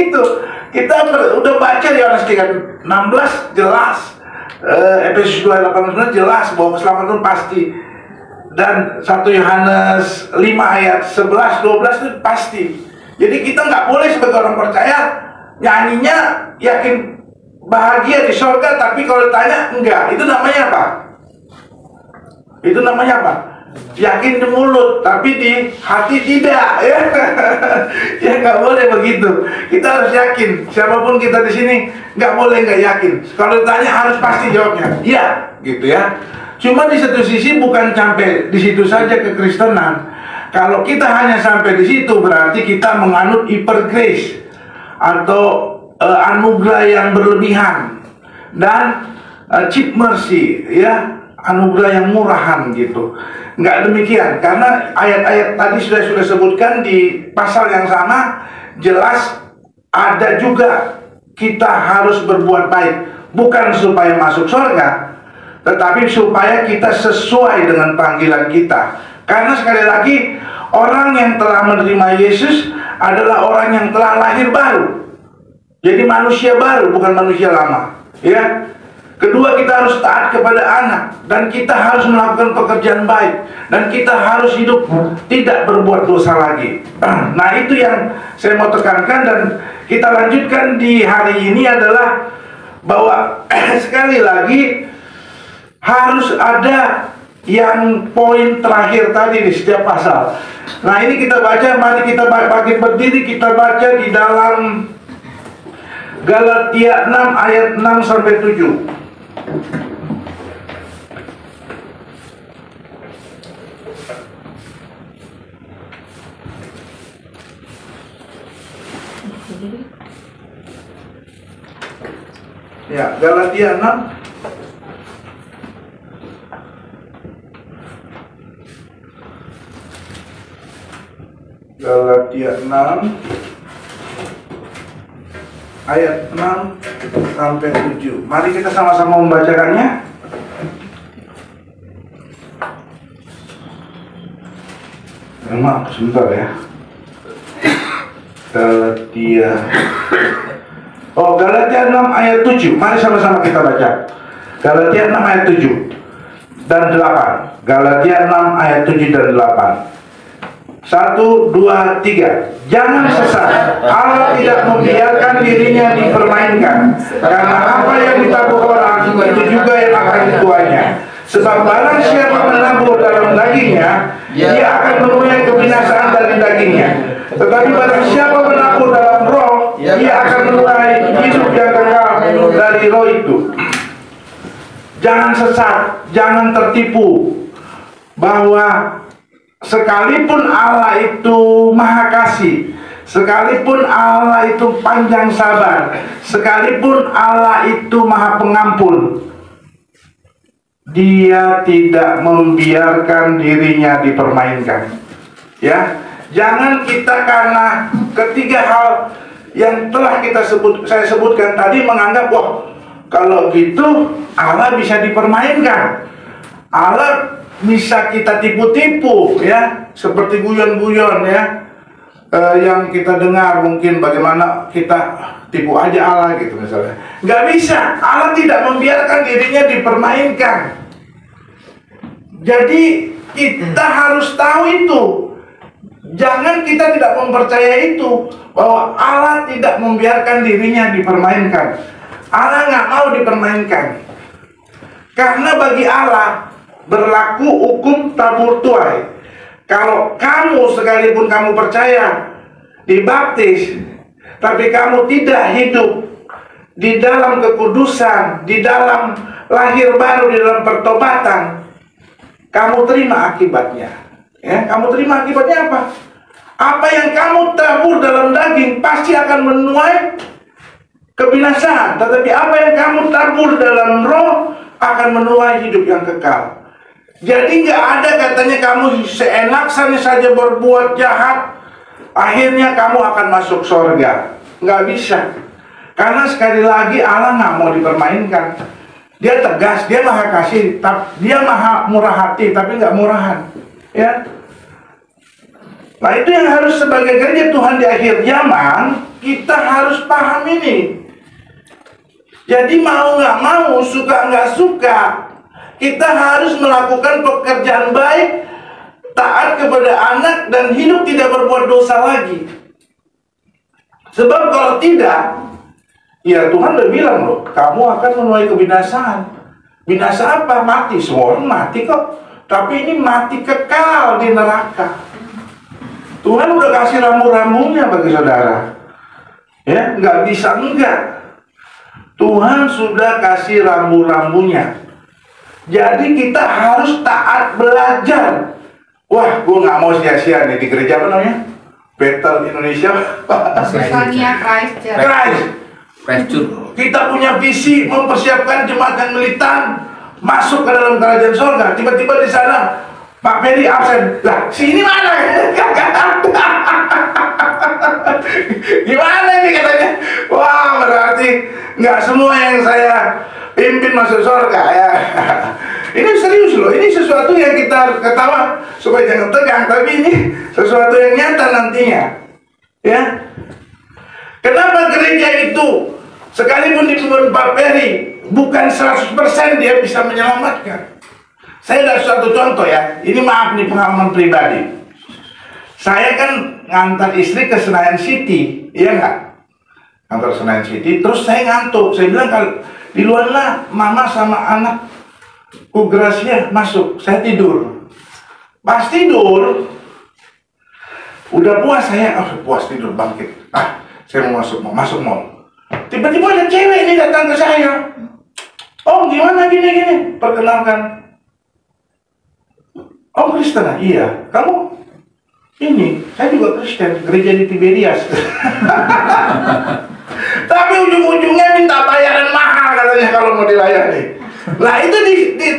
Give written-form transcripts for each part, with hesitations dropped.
Itu kita udah baca di Yohanes 3:16 jelas, Efesus 2:18 jelas bahwa keselamatan pasti, dan 1 Yohanes 5:11-12 itu pasti. Jadi kita nggak boleh sebagai orang percaya nyanyinya yakin bahagia di surga, tapi kalau ditanya enggak. Itu namanya apa? Itu namanya apa? Yakin di mulut tapi di hati tidak, ya. Ya nggak boleh begitu. Kita harus yakin. Siapapun kita di sini nggak boleh nggak yakin. Kalau ditanya harus pasti jawabnya iya, gitu ya. Cuma di satu sisi bukan sampai di situ saja kekristenan. Kalau kita hanya sampai di situ berarti kita menganut hyper grace atau anugerah yang berlebihan dan cheap mercy, ya, anugerah yang murahan gitu. Nggak demikian, karena ayat-ayat tadi sudah sebutkan di pasal yang sama jelas ada juga kita harus berbuat baik, bukan supaya masuk surga, tetapi supaya kita sesuai dengan panggilan kita. Karena sekali lagi orang yang telah menerima Yesus adalah orang yang telah lahir baru. Jadi manusia baru, bukan manusia lama, ya. Kedua, kita harus taat kepada anak, dan kita harus melakukan pekerjaan baik, dan kita harus hidup tidak berbuat dosa lagi. Nah, itu yang saya mau tekankan, dan kita lanjutkan di hari ini adalah bahwa sekali lagi harus ada yang poin terakhir tadi di setiap pasal. Nah, ini kita baca, mari kita bangkit berdiri, kita baca di dalam Galatia 6 ayat 6-7. Ya, Galatia 6 Galatia 6 ayat 6-7. Mari kita sama-sama membacakannya. Maaf, sebentar ya. Galatia 6 ayat 7. Mari sama-sama kita baca. Galatia 6 ayat 7 dan 8. Galatia 6 ayat 7 dan 8. 1, 2, 3. Jangan sesat. Allah tidak membiarkan dirinya dipermainkan, karena apa yang ditabur orang itu juga yang akan dituainya. Sebab barang siapa menabur dalam dagingnya, dia akan menuai kebinasaan dari dagingnya. Tetapi barang siapa menabur dalam roh, dia akan menuai hidup yang kekal dari roh itu. Jangan sesat, jangan tertipu bahwa sekalipun Allah itu maha kasih, sekalipun Allah itu panjang sabar, sekalipun Allah itu maha pengampun, Dia tidak membiarkan dirinya dipermainkan. Ya, jangan kita karena ketiga hal yang telah saya sebutkan tadi menganggap, wah, kalau gitu Allah bisa dipermainkan, Allah bisa kita tipu-tipu, ya, seperti guyon-guyon, ya, yang kita dengar mungkin bagaimana kita tipu aja Allah gitu misalnya. Nggak bisa, Allah tidak membiarkan dirinya dipermainkan. Jadi kita harus tahu itu. Jangan kita tidak mempercayai itu, bahwa Allah tidak membiarkan dirinya dipermainkan. Allah nggak mau dipermainkan, karena bagi Allah berlaku hukum tabur tuai. Kalau kamu sekalipun kamu percaya dibaptis, tapi kamu tidak hidup di dalam kekudusan, di dalam lahir baru, di dalam pertobatan, kamu terima akibatnya. Ya, kamu terima akibatnya apa? Apa yang kamu tabur dalam daging pasti akan menuai kebinasaan, tetapi apa yang kamu tabur dalam roh akan menuai hidup yang kekal. Jadi nggak ada katanya kamu seenaknya saja berbuat jahat, akhirnya kamu akan masuk surga. Nggak bisa. Karena sekali lagi Allah nggak mau dipermainkan. Dia tegas, dia maha kasih, dia maha murah hati, tapi nggak murahan. Ya. Nah, itu yang harus sebagai gereja Tuhan di akhir zaman, kita harus ini. Jadi mau nggak mau, suka nggak suka, kita harus melakukan pekerjaan baik, taat kepada anak, dan hidup tidak berbuat dosa lagi. Sebab kalau tidak, ya Tuhan udah bilang loh, kamu akan menuai kebinasaan. Binasa apa? Mati. Semua orang mati kok. Tapi ini mati kekal di neraka. Tuhan udah kasih rambu-rambunya bagi saudara. Ya, nggak bisa enggak. Tuhan sudah kasih rambu-rambunya. Jadi kita harus taat belajar. Wah, gue nggak mau sia-sia nih di gereja apa namanya? Bethel Indonesia. Bethania Christ Church. Kita punya visi mempersiapkan jemaat yang militan masuk ke dalam kerajaan surga. Tiba-tiba di sana Pak Ferry absen. Lah, sini mana? Gimana nih katanya? Wah, berarti nggak semua yang saya pimpin masuk surga ya. Ini serius loh, ini sesuatu yang kita ketawa supaya jangan tegang, tapi ini sesuatu yang nyata nantinya. Ya. Kenapa gereja itu sekalipun dipimpin Pak Ferry bukan 100% dia bisa menyelamatkan? Saya ada suatu contoh ya. Ini maaf nih pengalaman pribadi. Saya kan ngantar istri ke Senayan City, iya nggak? Ngantar Senayan City, terus saya ngantuk. Saya bilang kalau di luar lah, mama sama anakku Gracia masuk. Saya tidur. Pas tidur, udah puas saya. Oh, puas tidur bangkit. Saya mau masuk mall. Tiba-tiba ada cewek ini datang ke saya. Om, gimana gini? Perkenalkan. Om Kristen? Iya. Kamu? Ini, saya juga Kristen, gereja di Tiberias. Tapi ujung-ujungnya minta bayaran mahal katanya kalau mau dilayani. Nah itu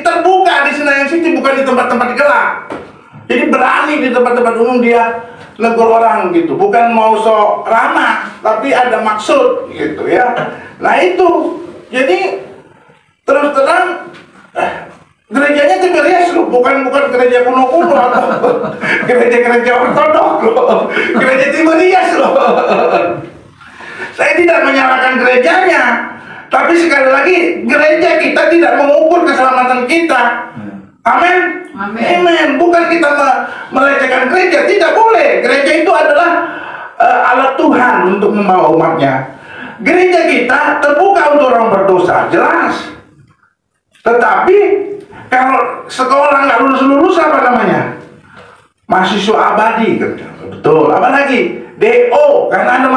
terbuka di Senayan City, bukan di tempat-tempat gelap. Jadi berani di tempat-tempat umum dia negur orang gitu. Bukan mau sok ramah, tapi ada maksud gitu ya. Nah itu, jadi terus terang gerejanya Tiberias loh, bukan gereja kuno-kuno atau gereja ortodok loh, gereja Tiberias loh. Saya tidak menyalahkan gerejanya, tapi sekali lagi gereja kita tidak mengukur keselamatan kita. Amin. Amin. Bukan kita melecehkan gereja, tidak boleh. Gereja itu adalah alat Tuhan untuk membawa umatnya. Gereja kita terbuka untuk orang berdosa, jelas. Tetapi kalau sekolah nggak lulus apa namanya? Mahasiswa abadi, betul. Apa lagi? DO, karena ada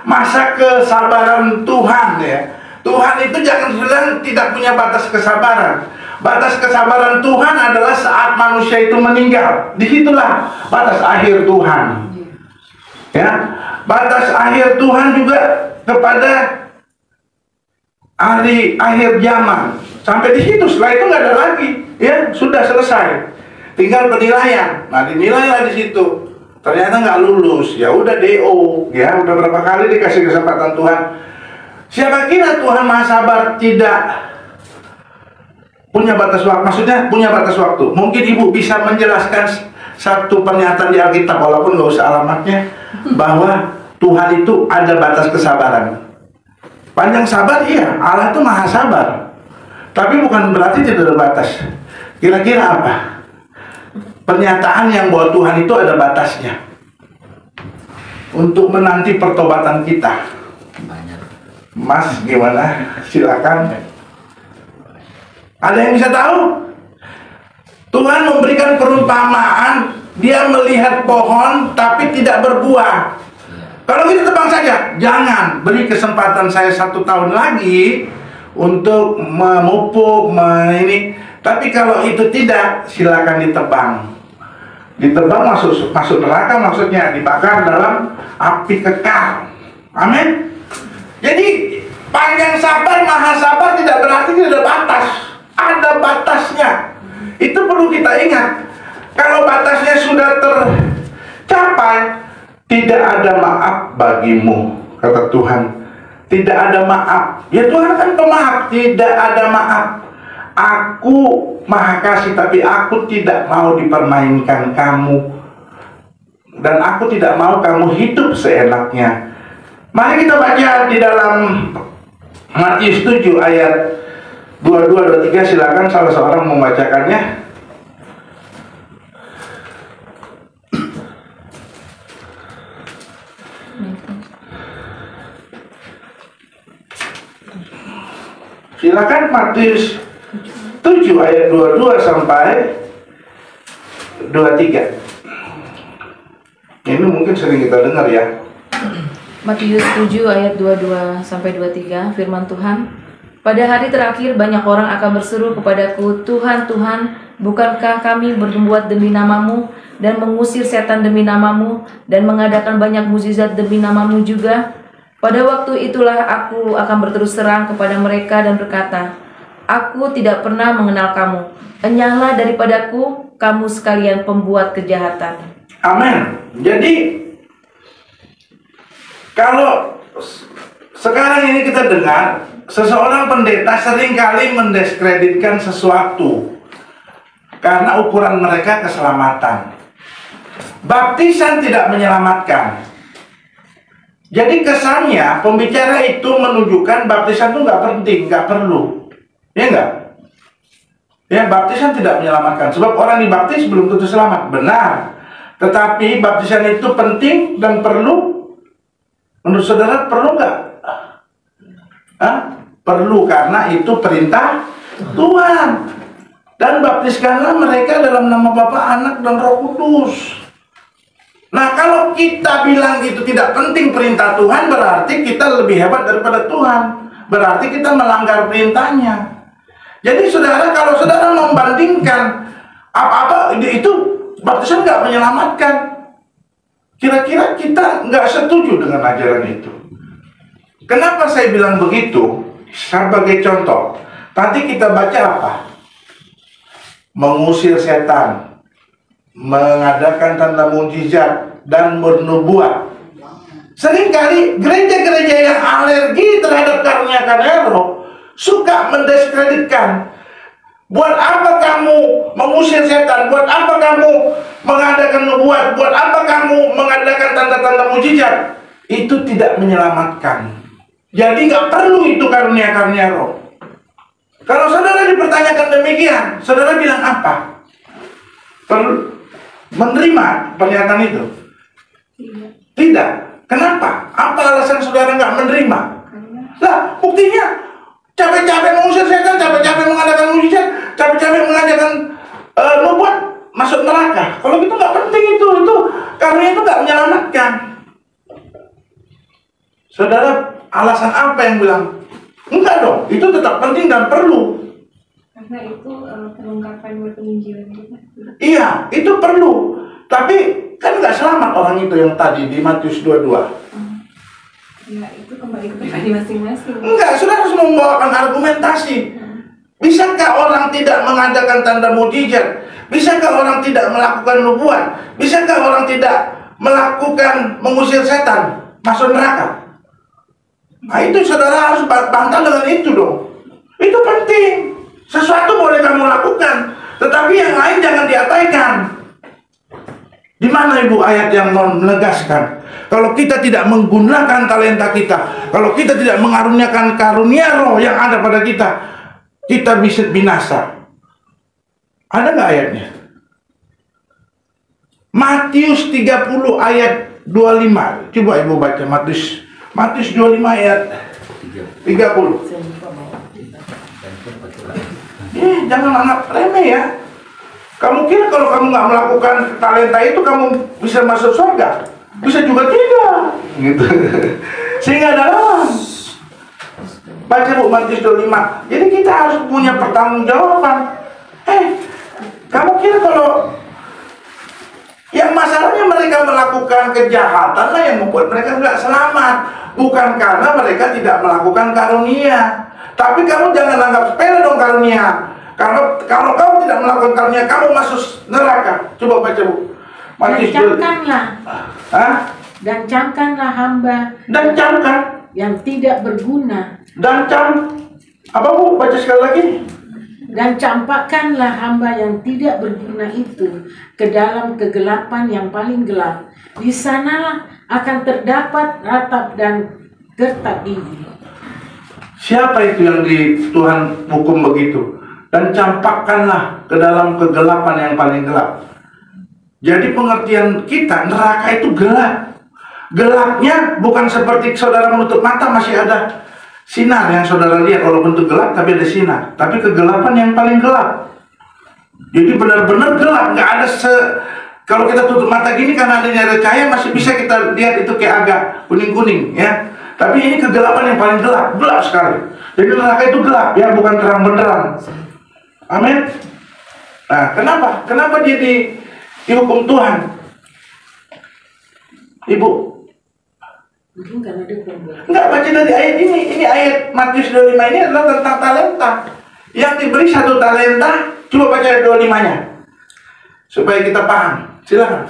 masa kesabaran Tuhan ya. Tuhan itu jangan bilang tidak punya batas kesabaran. Batas kesabaran Tuhan adalah saat manusia itu meninggal. Disitulah batas akhir Tuhan. Ya, batas akhir Tuhan juga kepada hari akhir zaman. Sampai di situ, setelah itu nggak ada lagi, ya sudah selesai. Tinggal penilaian. Nah dinilailah di situ. Ternyata nggak lulus, ya udah DO, ya udah berapa kali dikasih kesempatan Tuhan. Siapa kira Tuhan Maha Sabar tidak punya batas waktu? Maksudnya punya batas waktu. Mungkin ibu bisa menjelaskan satu pernyataan di Alkitab, walaupun nggak usah alamatnya, bahwa Tuhan itu ada batas kesabaran. Panjang sabar, iya. Allah itu Maha Sabar. Tapi bukan berarti tidak ada batas. Kira-kira apa? Pernyataan yang bahwa Tuhan itu ada batasnya untuk menanti pertobatan kita. Mas, gimana? Silakan. Ada yang bisa tahu? Tuhan memberikan perumpamaan. Dia melihat pohon tapi tidak berbuah. Kalau kita tebang saja, jangan beri kesempatan saya 1 tahun lagi untuk memupuk, ini. Tapi kalau itu tidak, silakan ditebang. Ditebang masuk neraka, maksudnya dibakar dalam api kekal. Amin. Jadi panjang sabar, maha sabar tidak berarti tidak ada batas. Ada batasnya. Itu perlu kita ingat. Kalau batasnya sudah tercapai, tidak ada maaf bagimu, kata Tuhan. Tidak ada maaf. Ya Tuhan kan pemaaf. Tidak ada maaf. Aku maha kasih, tapi aku tidak mau dipermainkan kamu. Dan aku tidak mau kamu hidup seenaknya. Mari kita baca di dalam Matius 7 ayat 22-23. Silakan salah seorang membacakannya. Silakan Matius 7 ayat 22 sampai 23. Ini mungkin sering kita dengar ya. Matius 7 ayat 22 sampai 23, firman Tuhan. Pada hari terakhir banyak orang akan berseru kepadaku, Tuhan, Tuhan, bukankah kami berbuat demi namamu dan mengusir setan demi namamu dan mengadakan banyak mukjizat demi namamu juga? Pada waktu itulah aku akan berterus terang kepada mereka dan berkata, aku tidak pernah mengenal kamu. Enyahlah daripadaku, kamu sekalian pembuat kejahatan. Amin. Jadi kalau sekarang ini kita dengar seseorang pendeta seringkali mendiskreditkan sesuatu karena ukuran mereka keselamatan. Baptisan tidak menyelamatkan. Jadi kesannya pembicara itu menunjukkan baptisan itu nggak penting, nggak perlu, ya nggak? Ya, baptisan tidak menyelamatkan. Sebab orang dibaptis belum tentu selamat, benar. Tetapi baptisan itu penting dan perlu. Menurut saudara perlu nggak? Perlu, karena itu perintah Tuhan. Dan baptiskanlah mereka dalam nama Bapa, Anak, dan Roh Kudus. Nah, kalau kita bilang itu tidak penting perintah Tuhan, berarti kita lebih hebat daripada Tuhan. Berarti kita melanggar perintahnya. Jadi saudara, kalau saudara membandingkan apa-apa itu baptisan nggak menyelamatkan, kira-kira kita nggak setuju dengan ajaran itu. Kenapa saya bilang begitu? Sebagai contoh, tadi kita baca apa? Mengusir setan, mengadakan tanda mukjizat, dan bernubuat. Seringkali gereja-gereja yang alergi terhadap karunia-karunia roh suka mendiskreditkan. Buat apa kamu mengusir setan? Buat apa kamu mengadakan nubuat? Buat apa kamu mengadakan tanda-tanda mukjizat? Itu tidak menyelamatkan. Jadi nggak perlu itu karunia-karunia roh. Kalau saudara dipertanyakan demikian, saudara bilang apa? Perlu menerima pernyataan itu? Tidak. Kenapa? Apa alasan saudara nggak menerima? Lah, buktinya capek-capek mengusir setan, capek-capek mengadakan mukjizat, capek-capek mengadakan nubuat, masuk neraka. Kalau gitu nggak penting itu karunia itu nggak menyelamatkan. Saudara, alasan apa yang bilang? Enggak dong, itu tetap penting dan perlu. Karena itu perlengkapan buat penginjilan juga. Iya, itu perlu. Tapi kan nggak selamat orang itu yang tadi di Matius 22. Ya, itu kembali ke pribadi masing-masing. Enggak, saudara harus membawakan argumentasi. Bisakah orang tidak mengadakan tanda mukjizat? Bisakah orang tidak melakukan nubuat? Bisakah orang tidak melakukan mengusir setan, masuk neraka? Nah, itu saudara harus bantah dengan itu dong. Itu penting. Sesuatu boleh kamu lakukan, tetapi yang lain jangan diabaikan. Di mana ibu ayat yang menegaskan? Kalau kita tidak menggunakan talenta kita, kalau kita tidak mengaruniakan karunia roh yang ada pada kita, kita bisa binasa. Ada nggak ayatnya? Matius 30 ayat 25. Coba ibu baca Matius 25 ayat 30. Jangan anggap remeh ya. Kamu kira kalau kamu nggak melakukan talenta itu kamu bisa masuk surga? Bisa juga tidak, gitu. Sehingga dalam baca Bu Matius 25. Jadi kita harus punya pertanggungjawaban. Kamu kira kalau yang masalahnya mereka melakukan kejahatan lah yang membuat mereka nggak selamat, bukan karena mereka tidak melakukan karunia. Tapi kamu jangan anggap sepele dong karunia. Kalau kamu tidak melakukan karunia, kamu masuk neraka. Coba baca Bu. Dan camkanlah hamba yang tidak berguna. Apa Bu? Baca sekali lagi. Dan campakkanlah hamba yang tidak berguna itu ke dalam kegelapan yang paling gelap. Di sanalah akan terdapat ratap dan gertak gigi. Siapa itu yang di Tuhan hukum begitu? Dan campakkanlah ke dalam kegelapan yang paling gelap. Jadi pengertian kita, neraka itu gelap. Gelapnya bukan seperti saudara menutup mata masih ada sinar yang saudara lihat, kalau bentuk gelap tapi ada sinar. Tapi kegelapan yang paling gelap. Jadi benar-benar gelap, nggak ada kalau kita tutup mata gini karena adanya ada cahaya masih bisa kita lihat itu kayak agak kuning-kuning ya. Tapi ini kegelapan yang paling gelap, gelap sekali. Jadi neraka itu gelap ya, bukan terang benderang. Amin. Nah, kenapa? Kenapa dia dihukum Tuhan? Ibu, Mungkin karena dia perbuatan. enggak, baca dari ayat ini. Ini ayat Matius 25 ini adalah tentang talenta. Yang diberi 1 talenta, coba baca ayat 25-nya. Supaya kita paham. Silakan.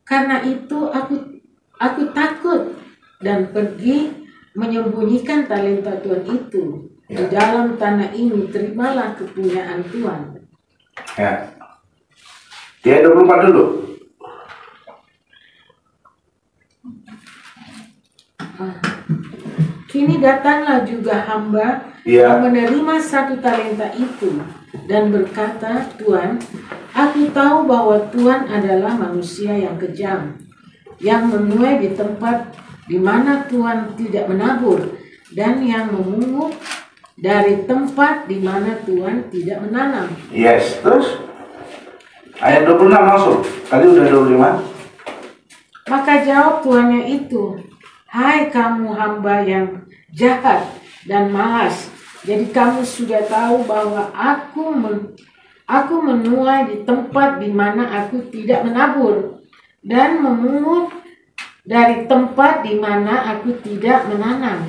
Karena itu aku takut dan pergi menyembunyikan talenta Tuhan itu di dalam tanah ini. Terimalah kepunyaan Tuhan. Ya. Di ayat 24 dulu. Kini datanglah juga hamba Iya. yang menerima 1 talenta itu dan berkata, Tuhan, aku tahu bahwa Tuhan adalah manusia yang kejam, yang menuai di tempat di mana Tuhan tidak menabur, dan yang memungut dari tempat di mana Tuhan tidak menanam. Yes, terus ayat 26 langsung. Tadi udah 25. Maka jawab tuannya itu, hai kamu hamba yang jahat dan malas, jadi kamu sudah tahu bahwa aku menuai di tempat di mana aku tidak menabur, dan memungut dari tempat di mana aku tidak menanam.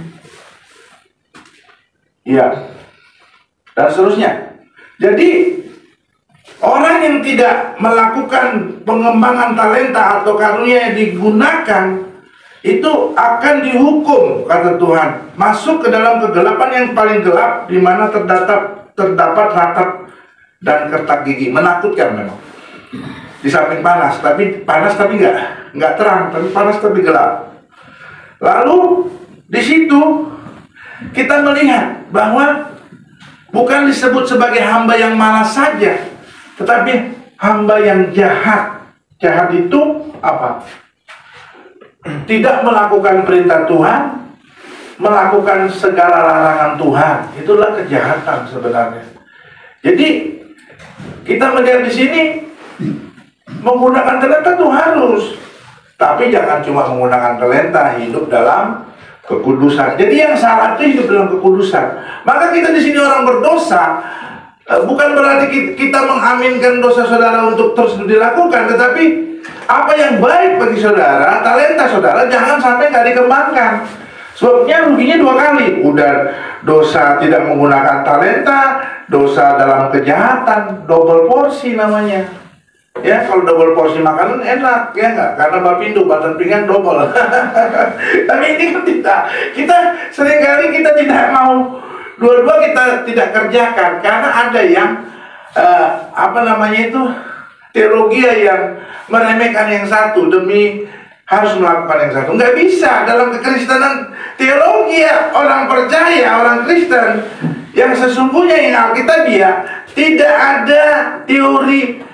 Iya. Dan seterusnya. Jadi orang yang tidak melakukan pengembangan talenta atau karunia yang digunakan itu akan dihukum, kata Tuhan, masuk ke dalam kegelapan yang paling gelap, di mana terdapat ratap dan kertak gigi. Menakutkan memang. Di samping panas tapi nggak terang, tapi panas tapi gelap. Lalu di situ kita melihat bahwa bukan disebut sebagai hamba yang malas saja, tetapi hamba yang jahat. Jahat itu apa? Tidak melakukan perintah Tuhan, melakukan segala larangan Tuhan. Itulah kejahatan sebenarnya. Jadi kita melihat di sini menggunakan talenta itu harus, tapi jangan cuma menggunakan talenta, hidup dalam kekudusan. Jadi yang salah itu hidup dalam kekudusan. Maka kita di sini orang berdosa, bukan berarti kita mengaminkan dosa saudara untuk terus dilakukan, tetapi apa yang baik bagi saudara, talenta saudara jangan sampai nggak dikembangkan. Sebabnya ruginya 2 kali. Udah dosa tidak menggunakan talenta, dosa dalam kejahatan, double porsi namanya. Ya, kalau double porsi makanan enak, ya enggak? Karena bapindo, batang pinggang double. Tapi ini kan tidak. Kita seringkali kita tidak mau, dua-dua kita tidak kerjakan. Karena ada yang, teologi yang meremehkan yang satu demi harus melakukan yang satu. Enggak bisa. Dalam kekristenan, teologi orang percaya, orang Kristen, yang sesungguhnya yang Alkitabiah, tidak ada teori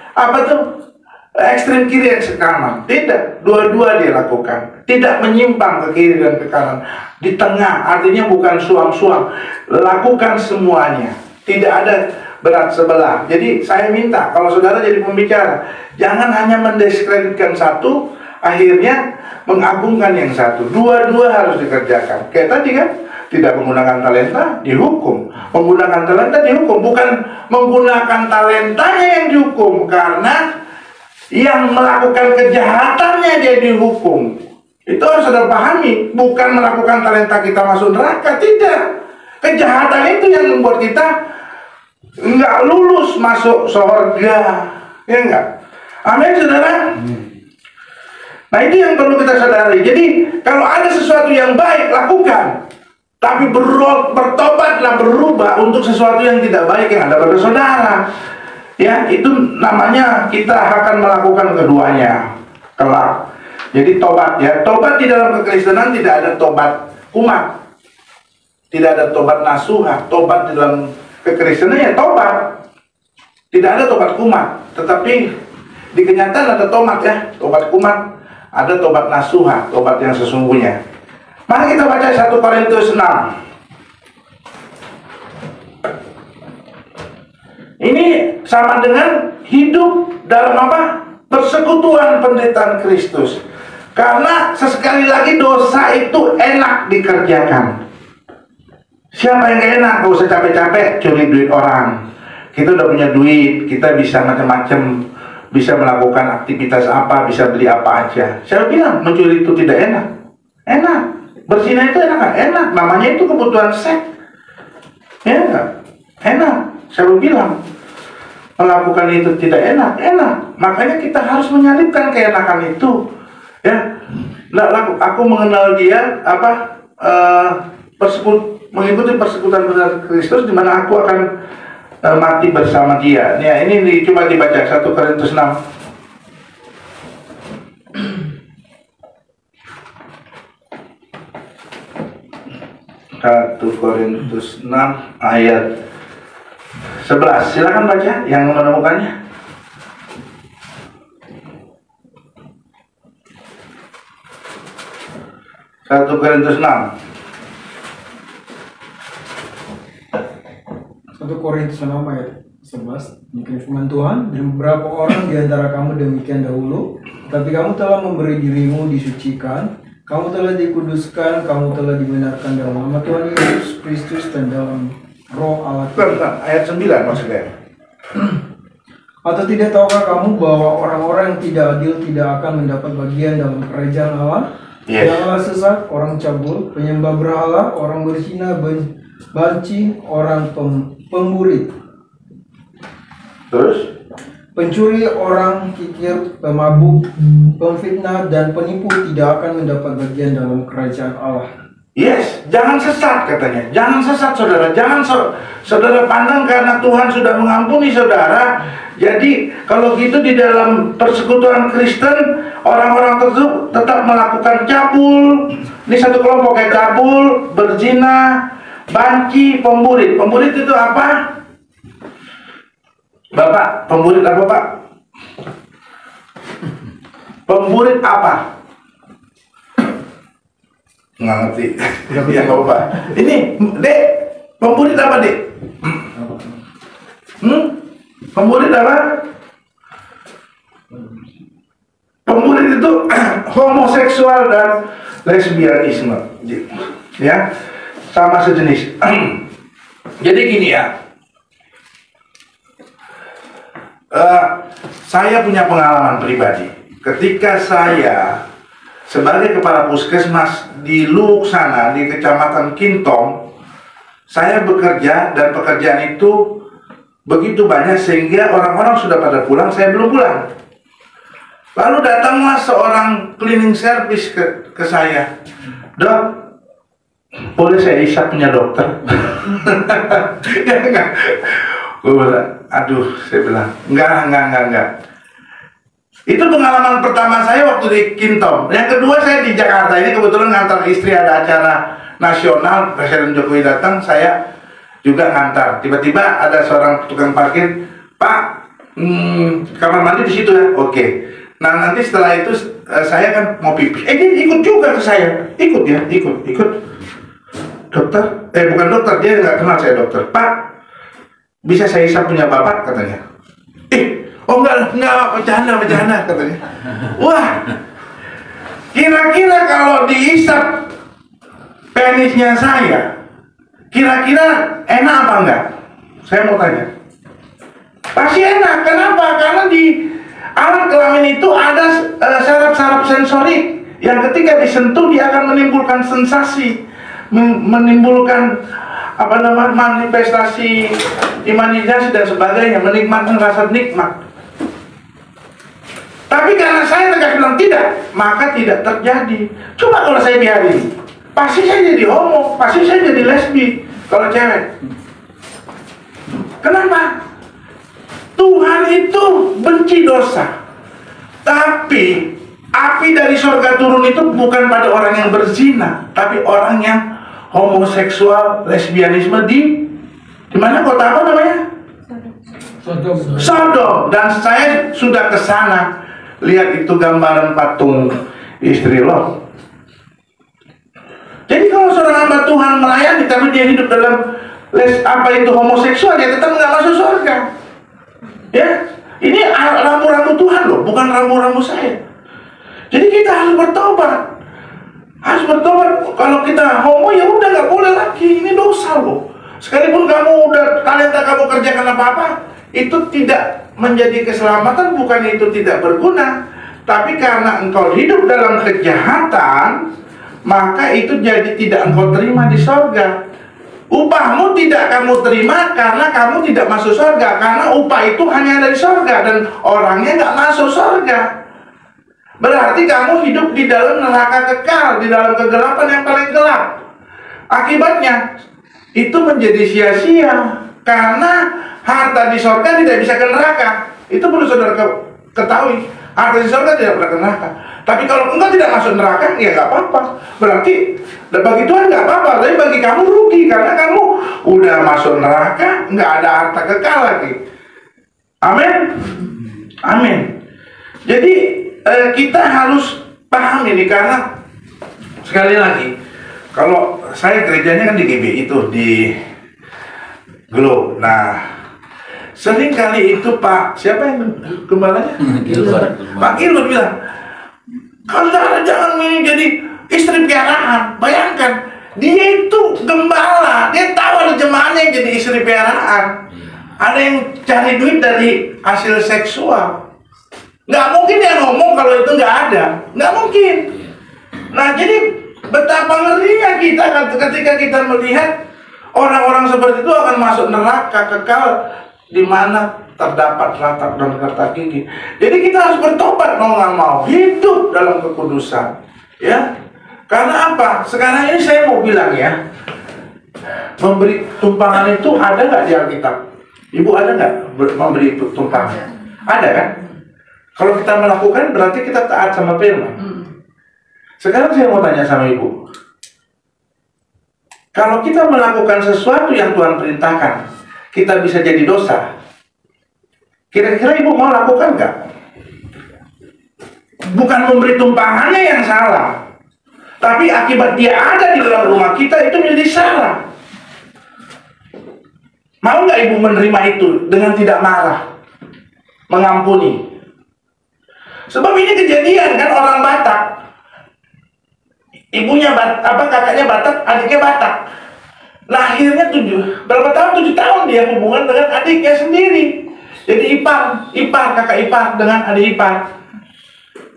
ekstrem kiri ekstrem kanan. Tidak, dua-dua dia lakukan. Tidak menyimpang ke kiri dan ke kanan. Di tengah, artinya bukan suam-suam. Lakukan semuanya. Tidak ada berat sebelah. Jadi saya minta, kalau saudara jadi pembicara, jangan hanya mendiskreditkan satu, akhirnya mengagungkan yang satu. Dua-dua harus dikerjakan. Kayak tadi kan, tidak menggunakan talenta dihukum, menggunakan talenta dihukum, bukan menggunakan talentanya yang dihukum, karena yang melakukan kejahatannya dia dihukum. Itu harus saudara pahami, bukan melakukan talenta kita masuk neraka, tidak. Kejahatan itu yang membuat kita nggak lulus masuk surga, ya enggak? Amin, saudara. Nah, itu yang perlu kita sadari. Jadi kalau ada sesuatu yang baik, lakukan. Tapi bertobatlah, berubah untuk sesuatu yang tidak baik yang ada pada saudara. Ya, itu namanya kita akan melakukan keduanya kelak. Jadi tobat ya. Tobat di dalam kekristenan tidak ada tobat kumat. Tidak ada tobat nasuha. Tobat di dalam kekristenan ya tobat. Tidak ada tobat kumat. Tetapi di kenyataan ada tobat ya. Tobat kumat, ada tobat nasuha, tobat yang sesungguhnya. Mari kita baca 1 Korintus 6. Ini sama dengan hidup dalam apa? Persekutuan penderitaan Kristus. Karena sesekali lagi dosa itu enak dikerjakan. Siapa yang gak enak? Gak usah capek-capek curi duit orang. Kita udah punya duit, kita bisa macam-macam, bisa melakukan aktivitas apa, bisa beli apa aja. Saya bilang mencuri itu tidak enak. Enak. Berzina itu enak kan? Enak. Namanya itu kebutuhan seks. Ya enggak? Enak. Saya bilang melakukan itu tidak enak. Enak. Makanya kita harus menyalipkan keenakan itu. Ya. Nah, aku mengenal dia mengikuti persekutuan benar Kristus, di mana aku akan mati bersama dia. Ya, ini coba dibaca 1 Korintus 6. 1 Korintus 6 ayat 11. Silakan baca yang menemukannya. Satu Korintus 6. 1 Korintus 6 ayat 11. Demikian firman Tuhan, dan beberapa orang di antara kamu demikian dahulu, tapi kamu telah memberi dirimu disucikan, kamu telah dikuduskan, kamu telah dibenarkan dalam nama Tuhan Yesus Kristus dan dalam Roh Allah. Ayat 9 maksudnya. Atau tidak tahukah kamu bahwa orang-orang yang tidak adil tidak akan mendapat bagian dalam kerajaan Allah? Yes. Yang Allah sesat, orang cabul, penyembah berhala, orang berzina, banci, orang pemburi. Terus? Pencuri, orang kikir, pemabuk, pemfitnah, dan penipu tidak akan mendapat bagian dalam kerajaan Allah. Yes, jangan sesat katanya. Jangan sesat saudara. Jangan saudara pandang karena Tuhan sudah mengampuni saudara. Jadi kalau gitu di dalam persekutuan Kristen, orang-orang tersebut tetap melakukan cabul. Ini satu kelompok kayak cabul, berzina, banci, pemburit. Pemburit itu apa? Bapak, pemburit apa Pak? Pemburit apa? Nggak ngerti. Ya nggak apa. Ini, Dek, pemburit apa Dek? Pemburit apa? Pemburit itu homoseksual dan lesbianisme, ya, sama sejenis. Jadi gini ya. Saya punya pengalaman pribadi. Ketika saya sebagai kepala puskesmas di Luwuk sana, di Kecamatan Kintong, saya bekerja dan pekerjaan itu begitu banyak sehingga orang-orang sudah pada pulang, saya belum pulang. Lalu datanglah seorang cleaning service ke saya. Dok, boleh saya isap punya dokter? Ya, enggak. Gue bilang, aduh, saya bilang, enggak. Itu pengalaman pertama saya waktu di Kintong. Yang kedua saya di Jakarta, ini kebetulan ngantar istri, ada acara nasional, Presiden Jokowi datang, saya juga ngantar. Tiba-tiba ada seorang tukang parkir, Pak, kamar mandi di situ ya? Oke. Nah nanti setelah itu saya kan mau pipis. Dia ikut juga ke saya, ikut. Dokter, bukan dokter, dia nggak kenal saya dokter. Pak, bisa saya isap punya bapak katanya. Oh enggak, bercanda katanya. Wah, kira-kira kalau diisap penisnya saya, kira-kira enak apa enggak? Saya mau tanya. Pasti enak, kenapa? Karena di alat kelamin itu ada saraf-saraf sensorik yang ketika disentuh dia akan menimbulkan sensasi, menimbulkan manifestasi imanisasi dan sebagainya, menikmati rasa nikmat. Tapi karena saya tegas bilang tidak, maka tidak terjadi. Coba kalau saya biarin, pasti saya jadi homo, pasti saya jadi lesbi kalau cewek. Kenapa? Tuhan itu benci dosa. Tapi api dari sorga turun itu bukan pada orang yang berzina, tapi orang yang homoseksual, lesbianisme di mana, kota apa namanya? Sodom. Dan saya sudah ke sana, lihat itu gambaran patung istri Lot. Jadi kalau seorang hamba Tuhan melayani tapi dia hidup dalam homoseksual, dia tetap nggak masuk surga. Ya, ini rambu-rambu Tuhan loh, bukan rambu-rambu saya. Jadi kita harus bertobat. Harus bertobat. Kalau kita homo ya udah nggak boleh lagi, ini dosa loh. Sekalipun kamu udah talenta kamu kerjakan apa-apa, itu tidak menjadi keselamatan, bukan itu tidak berguna. Tapi karena engkau hidup dalam kejahatan, maka itu jadi tidak engkau terima di sorga. Upahmu tidak kamu terima karena kamu tidak masuk surga. Karena upah itu hanya dari surga dan orangnya nggak masuk surga. Berarti kamu hidup di dalam neraka kekal, di dalam kegelapan yang paling gelap. Akibatnya itu menjadi sia-sia karena harta di surga tidak bisa ke neraka. Itu perlu saudara ketahui. Harta di surga tidak pernah ke neraka. Tapi kalau engkau tidak masuk neraka, ya nggak apa-apa. Berarti bagi Tuhan nggak apa-apa, tapi bagi kamu rugi karena kamu udah masuk neraka, nggak ada harta kekal lagi. Amin, amin. Jadi kita harus paham ini karena sekali lagi, kalau saya gerejanya kan di GBI itu di Glow. Nah, sering kali itu Pak siapa yang gembalanya? Pak Gilbert bilang, kalau jangan jadi istri piaraan. Bayangkan, dia itu gembala, dia tahu ada jemaahnya yang jadi istri piaraan. Ada yang cari duit dari hasil seksual. Nggak mungkin dia ngomong kalau itu nggak ada, nggak mungkin. Nah, jadi betapa ngerinya kita ketika kita melihat orang-orang seperti itu akan masuk neraka kekal di mana terdapat ratap dan kata gigi. Jadi kita harus bertobat mau nggak mau, hidup dalam kekudusan, ya. Karena apa? Sekarang ini saya mau bilang ya, memberi tumpangan itu ada nggak di Alkitab? Ibu ada nggak memberi tumpangan? Ada kan? Kalau kita melakukan berarti kita taat sama firman. Sekarang saya mau tanya sama ibu, kalau kita melakukan sesuatu yang Tuhan perintahkan, kita bisa jadi dosa. Kira-kira ibu mau lakukan nggak? Bukan memberi tumpangannya yang salah, tapi akibat dia ada di dalam rumah kita itu menjadi salah. Mau nggak ibu menerima itu dengan tidak marah, mengampuni? Sebab ini kejadian kan, orang Batak, ibunya kakaknya Batak, adiknya Batak. Lahirnya 7 tahun dia hubungan dengan adiknya sendiri. Jadi ipar, kakak ipar dengan adik ipar.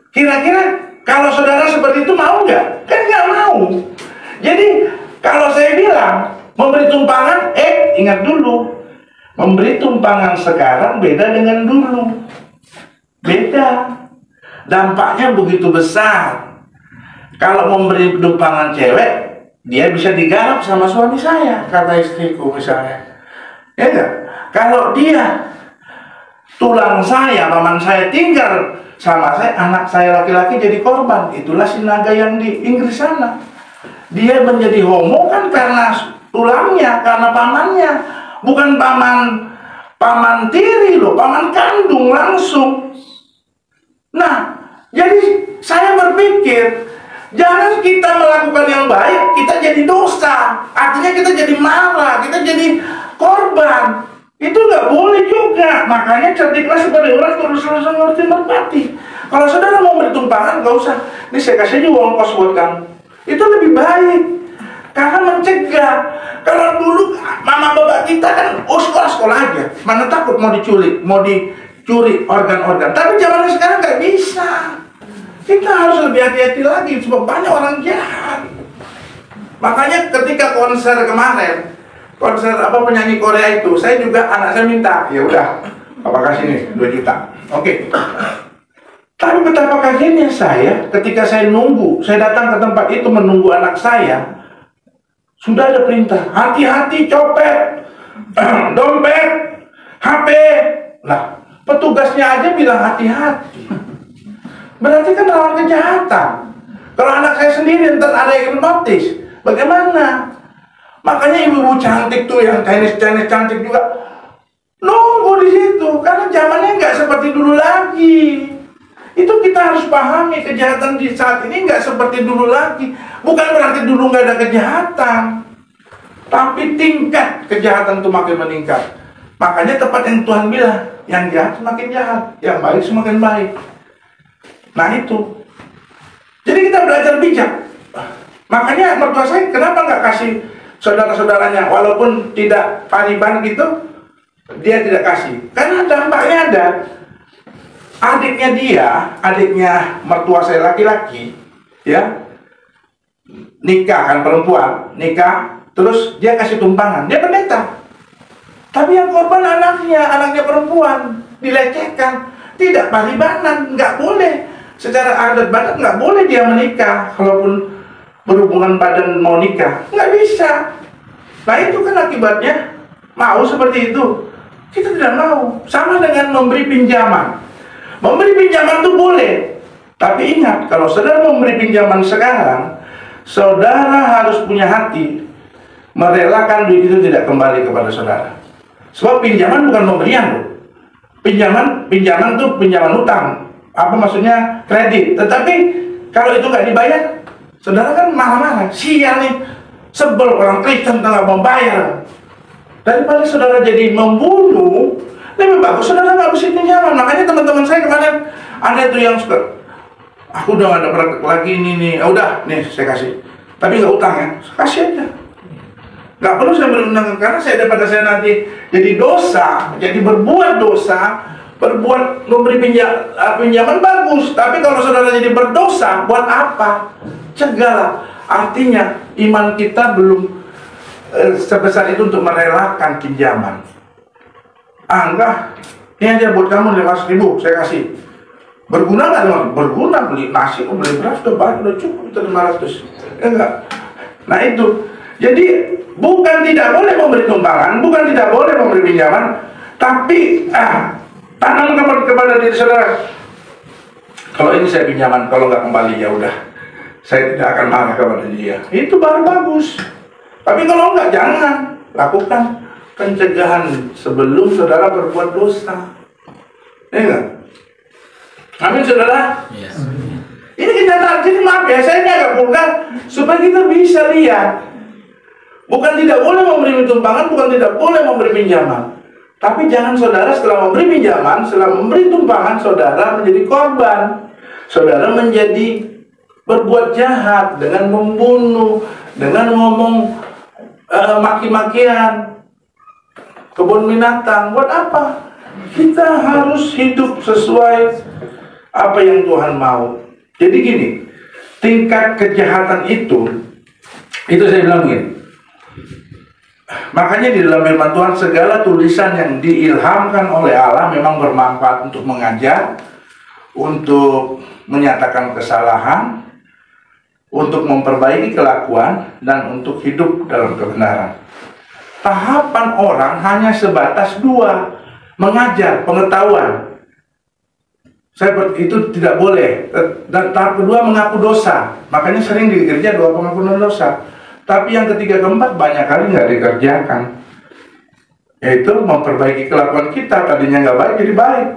Kira-kira kalau saudara seperti itu mau nggak? Kan nggak mau. Jadi kalau saya bilang memberi tumpangan, ingat dulu, memberi tumpangan sekarang beda dengan dulu. Beda. Dampaknya begitu besar. Kalau memberi tumpangan cewek, dia bisa digarap sama suami saya, kata istriku misalnya. Ya enggak? Kalau dia tulang saya, paman saya tinggal sama saya, anak saya laki-laki jadi korban. Itulah si naga yang di Inggris sana. Dia menjadi homo kan karena tulangnya, karena pamannya. Bukan paman tiri loh, paman kandung langsung. Nah, jadi saya berpikir, jangan kita melakukan yang baik, kita jadi dosa. Artinya kita jadi marah, kita jadi korban. Itu nggak boleh juga. Makanya cerdiklah sebagai orang terus ngerti merpati. Kalau saudara mau bertumpangan, nggak usah. Ini saya kasih aja uang kos buat kamu. Itu lebih baik. Karena mencegah. Kalau dulu mama bapak kita kan, sekolah aja. Mana takut mau diculik, mau dicuri organ-organ. Tapi zaman sekarang nggak bisa. Kita harus lebih hati-hati lagi, sebab banyak orang jahat. Makanya ketika konser kemarin, konser penyanyi Korea itu, saya juga anak saya minta, ya udah, papa kasih nih 2 juta. Oke. Tapi betapa kagetnya saya ketika saya nunggu, saya datang ke tempat itu menunggu anak saya, sudah ada perintah, hati-hati copet, dompet, HP. Lah, Petugasnya aja bilang hati-hati. Berarti kan rawan kejahatan. Kalau anak saya sendiri ntar ada yang hipnotis, bagaimana? Makanya ibu-ibu cantik tuh yang Chinese cantik juga nunggu di situ, karena zamannya nggak seperti dulu lagi. Itu kita harus pahami, kejahatan di saat ini nggak seperti dulu lagi. Bukan berarti dulu nggak ada kejahatan, tapi tingkat kejahatan itu makin meningkat. Makanya tepat yang Tuhan bilang, yang jahat semakin jahat, yang baik semakin baik. Nah itu. Jadi kita belajar bijak. Makanya mertua saya kenapa nggak kasih saudara-saudaranya, walaupun tidak pariban gitu, dia tidak kasih. Karena dampaknya ada. Adiknya mertua saya laki-laki, ya, nikah kan perempuan, nikah, terus dia kasih tumpangan, dia pendeta. Tapi yang korban anaknya perempuan, dilecehkan, tidak paribanan, nggak boleh. Secara adat badan nggak boleh dia menikah, kalaupun berhubungan badan mau nikah, nggak bisa. Nah itu kan akibatnya, mau seperti itu, kita tidak mau. Sama dengan memberi pinjaman. Memberi pinjaman itu boleh, tapi ingat, kalau saudara memberi pinjaman sekarang, saudara harus punya hati merelakan duit itu tidak kembali kepada saudara. Sebab pinjaman bukan pemberian loh. Pinjaman itu pinjaman utang. Apa maksudnya? Kredit. Tetapi kalau itu nggak dibayar, saudara kan marah-marah. Sial nih, sebel orang Kristen nggak mau bayar. Daripada saudara jadi membunuh, lebih bagus saudara nggak mesti pinjaman. Makanya teman-teman saya kemarin ada tuh yang suka, aku udah nggak ada praktek lagi ini. Udah, nih saya kasih. Tapi nggak utang ya, kasih aja. Nggak perlu saya berundang, karena daripada saya nanti jadi dosa, jadi berbuat dosa, memberi pinjaman bagus. Tapi kalau saudara jadi berdosa, buat apa? Cegahlah. Artinya iman kita belum sebesar itu untuk merelakan pinjaman. Enggak, ini aja buat kamu 500.000 saya kasih. Berguna nggak teman? Berguna, beli nasi, beli beras udah banyak, udah cukup itu 500. Enggak. Nah itu. Jadi bukan tidak boleh memberi tumpangan, bukan tidak boleh memberi pinjaman, tapi tanam kepada diri saudara. Kalau ini saya pinjaman, kalau nggak kembali ya udah, saya tidak akan marah kepada dia. Itu baru bagus. Tapi kalau nggak, jangan lakukan pencegahan sebelum saudara berbuat dosa. Enggak? Amin saudara. Yes. Ini kenyataan. Jadi maaf ya, saya ini agak vulgar supaya kita bisa lihat. Bukan tidak boleh memberi tumpangan, bukan tidak boleh memberi pinjaman. Tapi jangan saudara setelah memberi pinjaman, setelah memberi tumpangan, saudara menjadi korban. Saudara menjadi berbuat jahat dengan membunuh, dengan ngomong maki-makian, kebun binatang. Buat apa? Kita harus hidup sesuai apa yang Tuhan mau. Jadi gini, tingkat kejahatan itu saya bilang gini. Makanya di dalam firman Tuhan, segala tulisan yang diilhamkan oleh Allah memang bermanfaat untuk mengajar, untuk menyatakan kesalahan, untuk memperbaiki kelakuan, dan untuk hidup dalam kebenaran. Tahapan orang hanya sebatas dua, mengajar, pengetahuan. Itu tidak boleh. Dan tahap kedua mengaku dosa. Makanya sering di gereja doa pengakuan dosa. Tapi yang ketiga keempat banyak kali nggak dikerjakan, yaitu memperbaiki kelakuan kita. Tadinya nggak baik jadi baik,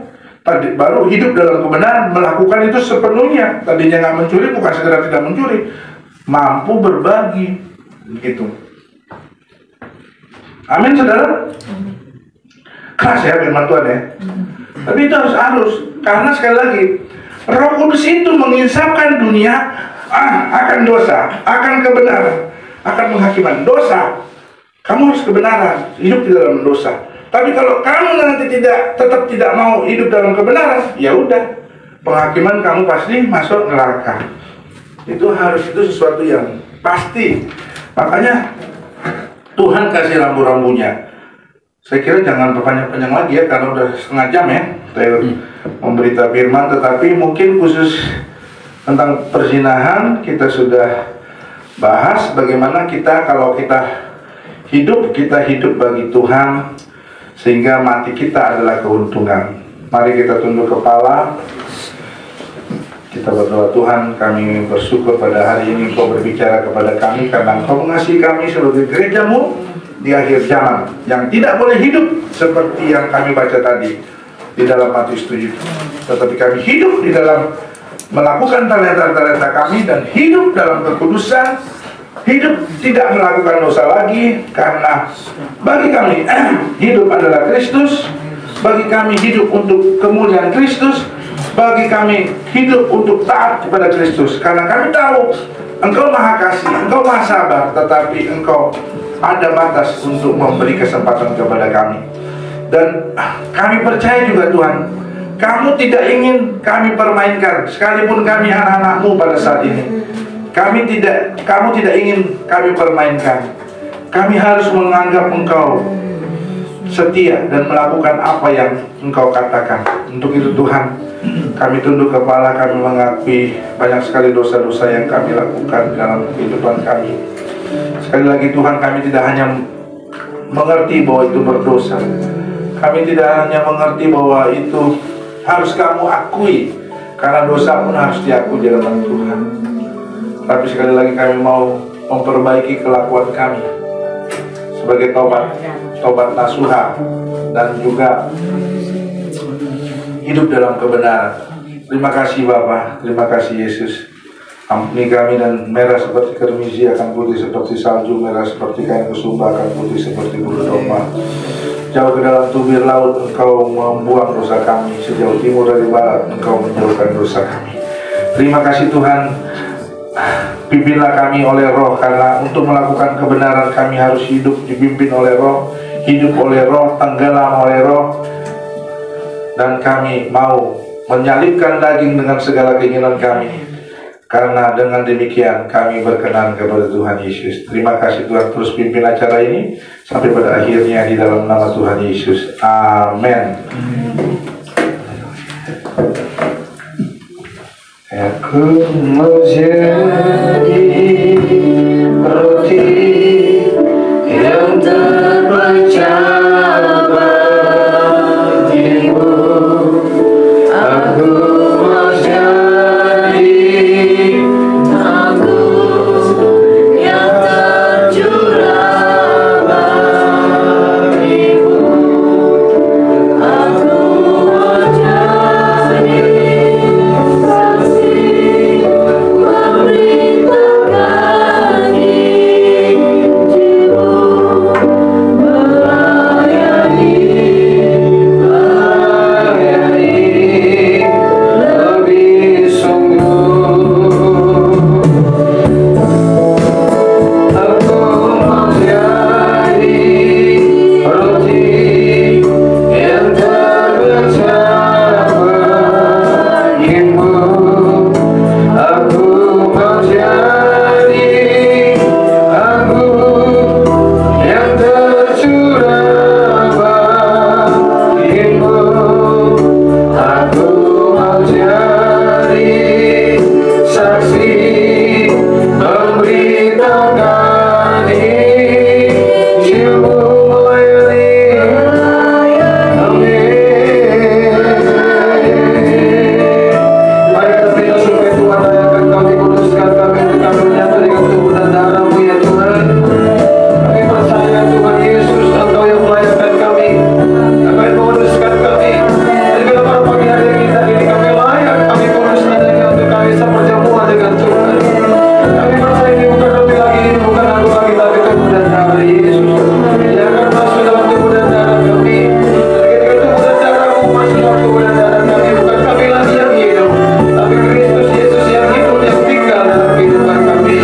baru hidup dalam kebenaran, melakukan itu sepenuhnya. Tadinya nggak mencuri, bukan sekedar tidak mencuri, mampu berbagi, gitu. Amin saudara. Keras ya firman Tuhan ya. Tapi itu harus, karena sekali lagi Roh Kudus itu menginsapkan dunia akan dosa, akan kebenaran, akan penghakiman. Dosa, kamu harus kebenaran, hidup di dalam dosa. Tapi kalau kamu nanti tetap tidak mau hidup dalam kebenaran, ya udah, penghakiman kamu pasti masuk neraka. Itu sesuatu yang pasti. Makanya Tuhan kasih rambu-rambunya. Saya kira jangan berpanjang-panjang lagi ya, karena udah setengah jam ya saya memberita firman. Tetapi mungkin khusus tentang perzinahan kita sudah bahas bagaimana kalau kita hidup bagi Tuhan, sehingga mati kita adalah keuntungan. Mari kita tunduk kepala. Kita berdoa. Tuhan, kami bersyukur pada hari ini Engkau berbicara kepada kami, karena Engkau mengasihi kami sebagai gereja-Mu di akhir zaman, yang tidak boleh hidup seperti yang kami baca tadi di dalam Matius 7. Tetapi kami hidup di dalam melakukan talenta-talenta kami, dan hidup dalam kekudusan, hidup tidak melakukan dosa lagi, karena bagi kami hidup adalah Kristus, bagi kami hidup untuk kemuliaan Kristus, bagi kami hidup untuk taat kepada Kristus, karena kami tahu Engkau Maha Kasih, Engkau Maha Sabar, tetapi Engkau ada batas untuk memberi kesempatan kepada kami. Dan kami percaya juga Tuhan, Kamu tidak ingin kami permainkan, sekalipun kami anak-anak-Mu pada saat ini. Kamu tidak ingin kami permainkan. Kami harus menganggap Engkau setia dan melakukan apa yang Engkau katakan. Untuk itu Tuhan, kami tunduk kepala, kami mengakui banyak sekali dosa-dosa yang kami lakukan dalam kehidupan kami. Sekali lagi Tuhan, kami tidak hanya mengerti bahwa itu berdosa, kami tidak hanya mengerti bahwa itu harus kamu akui, karena dosa pun harus diakui di hadapan Tuhan. Tapi sekali lagi kami mau memperbaiki kelakuan kami sebagai tobat nasuha, dan juga hidup dalam kebenaran. Terima kasih Bapa, terima kasih Yesus. Ampuni kami, dan merah seperti kermisi akan putih seperti salju, merah seperti kain kesumba akan putih seperti bulu domba. Jauh ke dalam tubir laut Engkau membuang dosa kami, sejauh timur dari barat Engkau menjauhkan dosa kami. Terima kasih Tuhan. Pimpinlah kami oleh Roh, karena untuk melakukan kebenaran kami harus hidup dipimpin oleh Roh, hidup oleh Roh, tenggelam oleh Roh. Dan kami mau menyalibkan daging dengan segala keinginan kami, karena dengan demikian kami berkenan kepada Tuhan Yesus. Terima kasih Tuhan, terus pimpin acara ini sampai pada akhirnya, di dalam nama Tuhan Yesus. Amin. Aku menjadi roti yang terpecah bagimu. Aku menjadi anggur yang tercurah bagimu. Aku menjadi saksi memberitakan Injil-Mu, melayani lebih sungguh. Aku menjadi roti yang terpecah bagimu. Aku menjadi anggur yang tercurah bagimu. Aku menjadi saksi memberitakan Injil-Mu, melayani. Amin. Mari kita berikan surga Tuhan, layakan kami, kuduskan kami, untuk kami menyatu dengan tubuh dan darah-Mu ya Tuhan. Kami percaya Tuhan Yesus, Engkau yang melayakkan kami, Engkau yang menguduskan kami. Dan bila pada pagi hari kita ini kami layak, kami kudus adanya untuk kami seperjamuan dengan Tuhan. Kami percaya ini bukan roti lagi, ini bukan aku lagi, tapi tubuh dan darah Yesus yang akan masuk dalam tubuh dan darah kami. Dan ketika tubuh dan darah-Mu masuk dalam tubuh dan darah kami, bukan kami lagi yang hidup, tapi Kristus Yesus yang hidup, yang tinggal dalam kehidupan kami.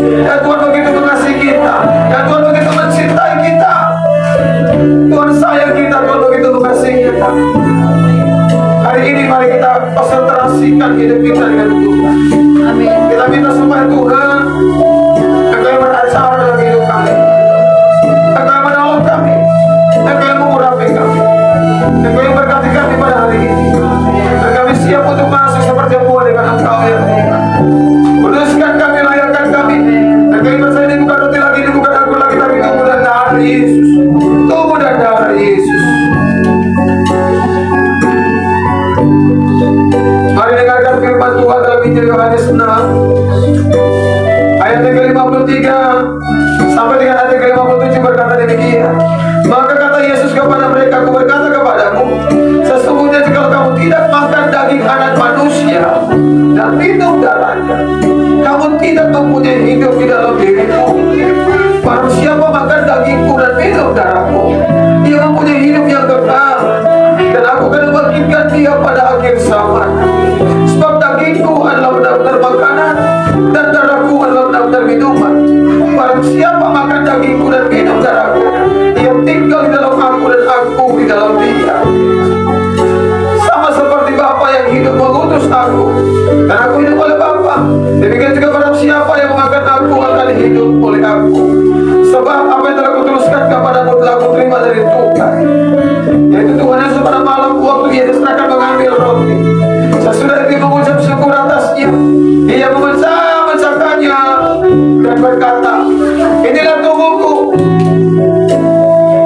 Ya Tuhan begitu mengasihi kita. Ya Tuhan begitu mencintai kita. Tuhan sayang kita, Tuhan begitu mengasihi kita. Hari ini mari kita konsentrasikan hidup kita dengan Tuhan. Amin. Kita minta supaya Tuhan Engkau yang beracara dalam hidup kami, Engkau yang menolong kami, Engkau yang mengurapi kami, Engkau yang berkati kami pada hari ini. Dan kami siap untuk masuk seperjamuan dengan Engkau ya Tuhan. Kuduskan kami, layakkan kami. Dan kami percaya ini bukan roti lagi, ini bukan aku lagi, tapi tubuh dan darah Yesus. Tubuh dan darah Yesus. Mari dengarkan firman Tuhan dalam Injil Yohanes 6 ayat yang ke-53 sampai dengan ayat yang ke-57 berkata demikian. Maka kata Yesus kepada mereka, Aku berkata kepadamu, sesungguhnya jika kamu tidak makan daging anak manusia dan minum darahnya, kamu tidak mempunyai hidup di dalam dirimu. Barang siapa makan dagingku dan minum darahku, dia mempunyai hidup yang kekal, dan aku akan membangkitkan dia pada akhir zaman. Sebab dagingku adalah benar-benar makanan dan darahku adalah benar-benar minuman. Barang siapa makan dagingku dan minum darahku, dia tinggal di dalam aku dan aku di dalam dia. Sama seperti Bapa yang hidup mengutus aku, dan aku hidup oleh Bapa, demikian juga barang siapa yang memakan aku akan hidup oleh aku. Sebab apa yang telah kuteruskan kepadamu telah kuterima dari Tuhan, yaitu Tuhan Yesus pada malam waktu ia diserahkan mengambil roti. Sesudah itu mengucap syukur atasnya, ia memecah-mecahkannya dan berkata, inilah tubuhku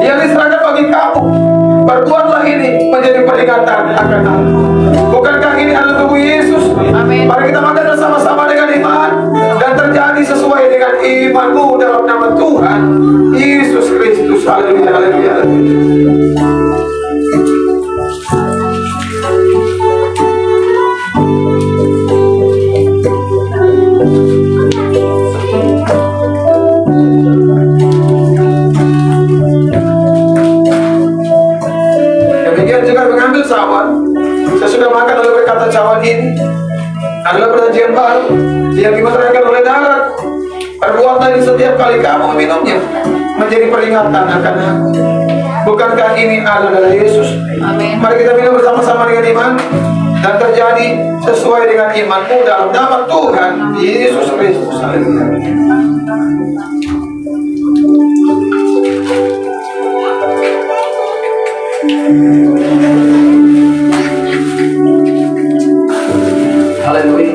yang diserahkan bagi kamu. Perbuatlah ini menjadi peringatan akan aku. Bukankah ini adalah tubuh Yesus? Amin. Mari kita makan bersama-sama dengan iman dan terjadi sesuai dengan imanmu dalam nama Tuhan Yesus Kristus. Haleluya, haleluya, haleluya. Demikian juga mengambil cawan. Sesudah makan lalu berkata, cawan ini adalah perjanjian baru yang dimeteraikan oleh darah. Perbuatlah ini setiap kali kamu meminumnya menjadi peringatan akan aku. Bukankah ini adalah darah Yesus? Amin. Mari kita minum bersama-sama dengan iman dan terjadi sesuai dengan imanmu dalam nama Tuhan Yesus Kristus. Haleluya. Haleluya.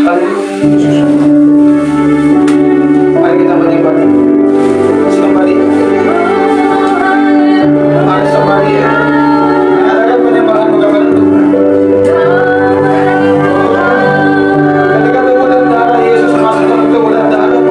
Haleluya. Mari kita menyembah. Somebody. Mari somebody. Mengadakan penyembahan kepada Tuhan. Ketika tubuh dan darah Yesus masuk dalam tubuh dan darah,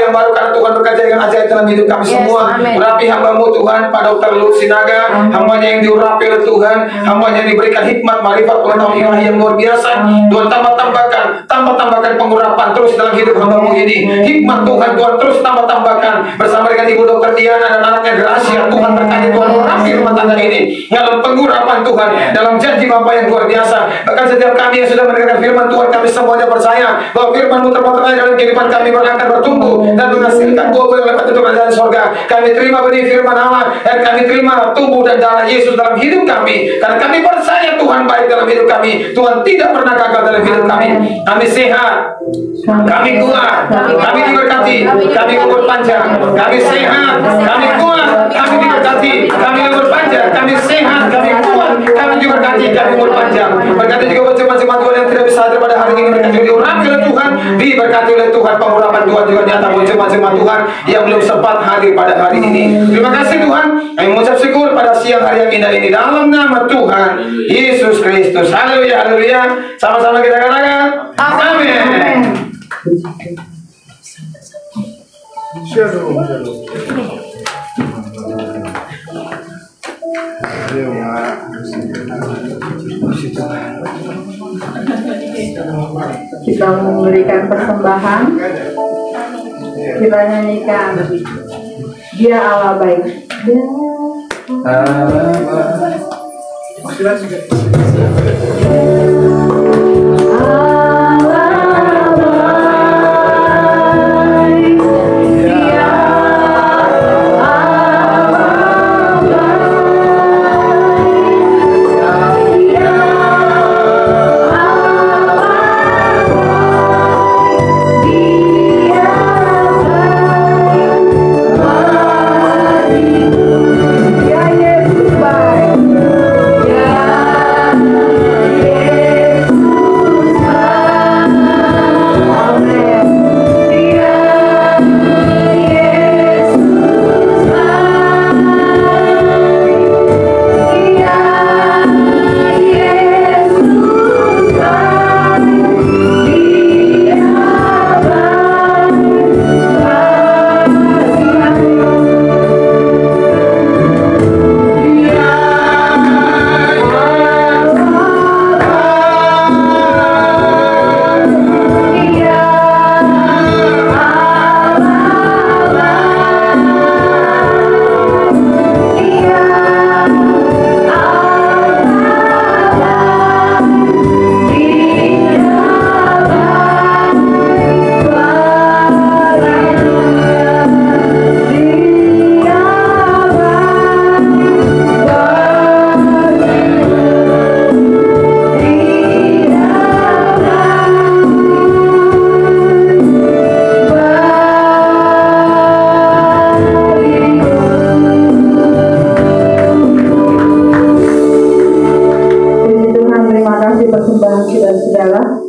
yang baru karena Tuhan bekerja dengan ajaib dalam hidup kami semua. Urapi hamba-Mu Tuhan, Pak Dr. Luke Sinaga, hambanya yang diurapi oleh Tuhan, hambanya yang diberikan hikmat, marifat, pengetahuan ilahi yang luar biasa. Tuhan tambah-tambahkan pengurapan terus dalam hidup hamba-Mu ini. Hikmat Tuhan, Tuhan terus tambah-tambahkan bersama dengan Ibu Dr. Diana dan anaknya Gracia. Tuhan berkati, Tuhan urapi rumah tangga ini dalam pengurapan Tuhan, dalam janji Bapa yang luar biasa. Bahkan setiap kami yang sudah mendengarkan firman Tuhan, kami semuanya percaya bahwa firman-Mu terpatah dalam kehidupan kami akan bertumbuh dan menghasilkan buah-buah yang lebat untuk kerajaan surga. Kami terima benih firman Allah dan kami terima tubuh dan darah Yesus dalam hidup kami, karena kami percaya Tuhan baik dalam hidup kami. Tuhan tidak pernah gagal dalam hidup kami. Kami sehat, kami kuat, kami diberkati, kami umur panjang, kami sehat, kami kuat, kami diberkati, kami umur panjang, kami sehat, kami kuat, kami diberkati, kami umur panjang. Berkati juga buat jemaat-jemaat Tuhan yang tidak bisa hadir pada hari ini, mereka juga diurapi oleh Tuhan, diberkati oleh Tuhan. Pengurapan Tuhan juga nyata buat jemaat-jemaat Tuhan yang belum sempat hadir pada hari ini. Terima kasih Tuhan. Kami mengucap syukur pada siang hari yang indah ini dalam nama Tuhan Yesus Kristus. Haleluya, haleluya. Sama-sama kita katakan amin. Shalom. Kita memberikan persembahan. Kita nyanyikan Dia Allah baik.